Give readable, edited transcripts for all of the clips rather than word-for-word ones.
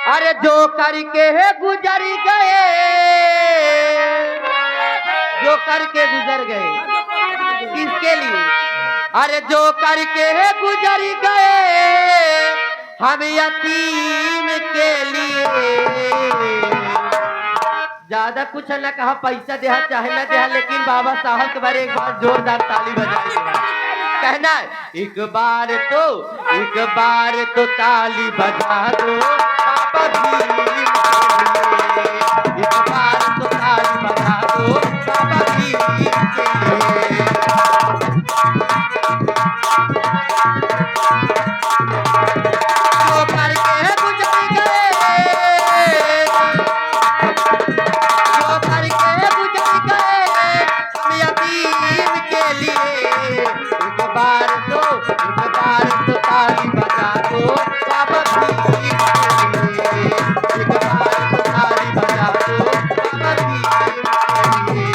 अरे जो करके है गुजर गए, जो करके गुजर गए किसके लिए? अरे जो करके है गुजर गए हम यतीम के लिए। ज्यादा कुछ न कहा, पैसा देहा चाहे न देहा, लेकिन बाबा साहब के बारे एक बार जोरदार ताली बजाइए। कहना है एक बार तो ताली बजा दो बाबा भीम के लिए। एक बार तो ताली बजा दो बाबा भीम के लिए। जो करके गुजर गए, जो करके गुजर गए हम यतीम के लिए। एक बार तो ताली बजा दो बाबा भीम के लिए। एक बार तो ताली बजा दो बाबा भीम के लिए।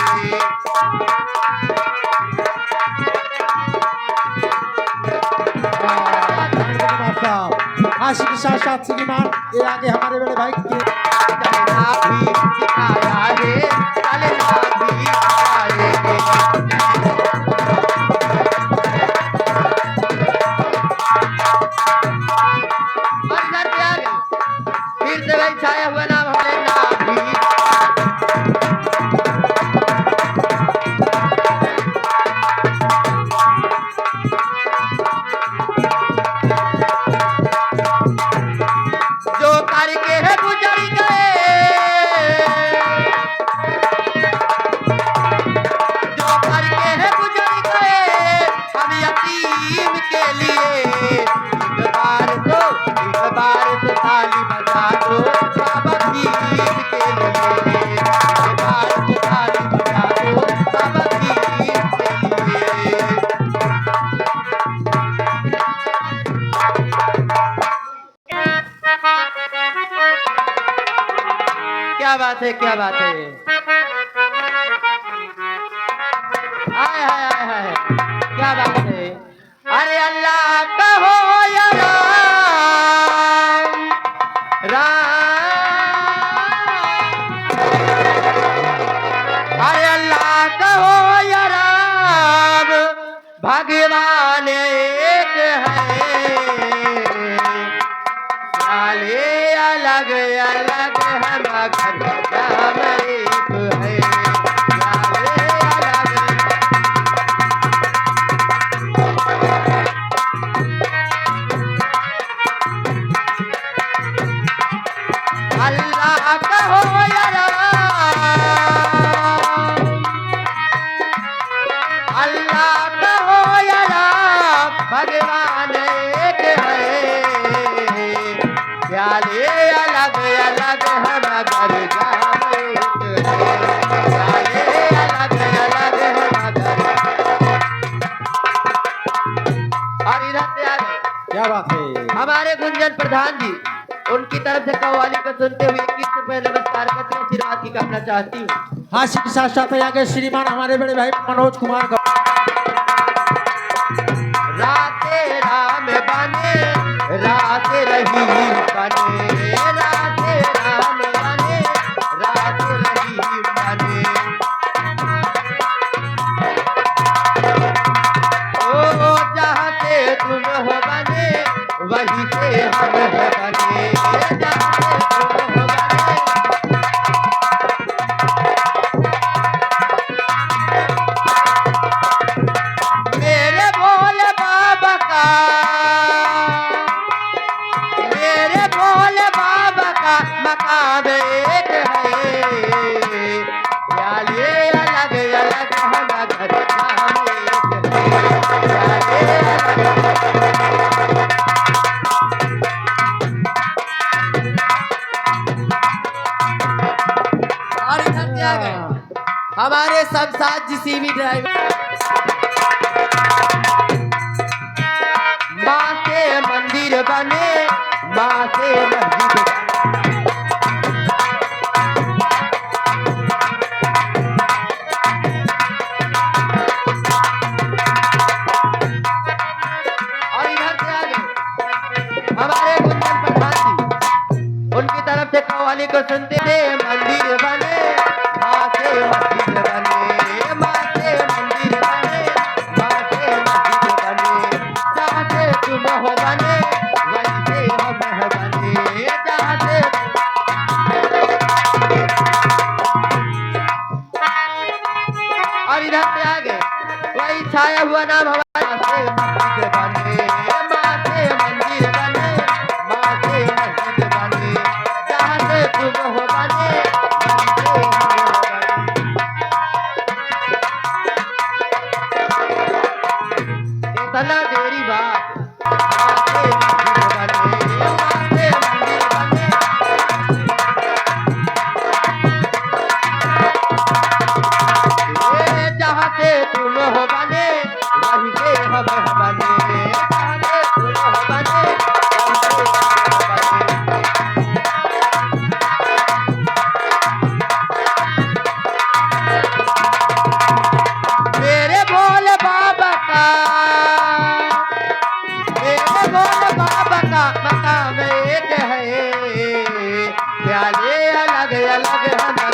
आशिक साथ श्रीमान ये आगे हमारे बड़े भाई चलना भी सिखाया है, चलना भी सिखाएंगे। अंदर पे आ गए, फिर से वही छाया हुआ नाम हमारे नाम भी। जो करके है गुजर गए, जो करके है गुजर गए हम यतीम के लिए। एक बार तो ताली बजा दो बाबा भीम के लिए। एक बार तो ताली बजा दो बाबा भीम के लिए। क्या बात है, क्या बात है। आय हाय हाय हाय, क्या बात है। अरे अल्लाह का हो या राम, अरे अल्लाह का हो या राम, भगवान एक है। अलग अलग हम घर एक है। अल्लाह का हो या राम, अल्लाह का हो या राम, भगवान एक है। प्याले अलग अलग हम घर एक है। प्याले अलग अलग हम घर। और इधर से आ गए, क्या बात है। हमारे गुंजन प्रधान जी, उनकी तरफ से कव्वाली को सुनते हुए किस पे नमस्कार करते हैं, आशीर्वाद की कामना चाहती हूँ। आशिक साथ आगे श्रीमान हमारे बड़े भाई मनोज कुमार का। राते राम बने राते रहीम बने, राते राम बने राते रहीम बने। ओ जहाँ से तुम हो बने वहीं से हम हो बने। जहाँ से तुम हो बने, मेरे भोले बाबा का, मेरे भोले बाबा का मकाम एक है। प्याले अलग अलग हम घर नाम एक है। प्याले और इधर से आ गए हमारे सब साथ जीसीबी ड्राइवर। माँ से मंदिर बने, माँ से मस्जिद बने। और इधर से आगे हमारे गुंजन प्रधान जी, उनकी तरफ से कव्वाली को सुनते थे। मंदिर बने माँ से मस्जिद बने, माँ से मंदिर बने, माँ से मस्जिद बने। जहाँ से तुम हो बने वहीं से हम हैं बने, जहाँ से और इधर से आगे वही छाया हुआ नाम हमारा से मस्जिद बने, माँ से मंदिर बने, माँ से मस्जिद बने। जहाँ से तुम हो बने वहीं से हम हो बने। इतना देरी बात माँ से मस्जिद बने, माँ से मंदिर बने। जहाँ से तुम हो बने वहीं से हम बने, जहाँ से तुम हो बने वहीं से हम बने। मेरे भोले बाबा का, मेरे भोले बाबा का मकाम एक है, प्याले अलग अलग है।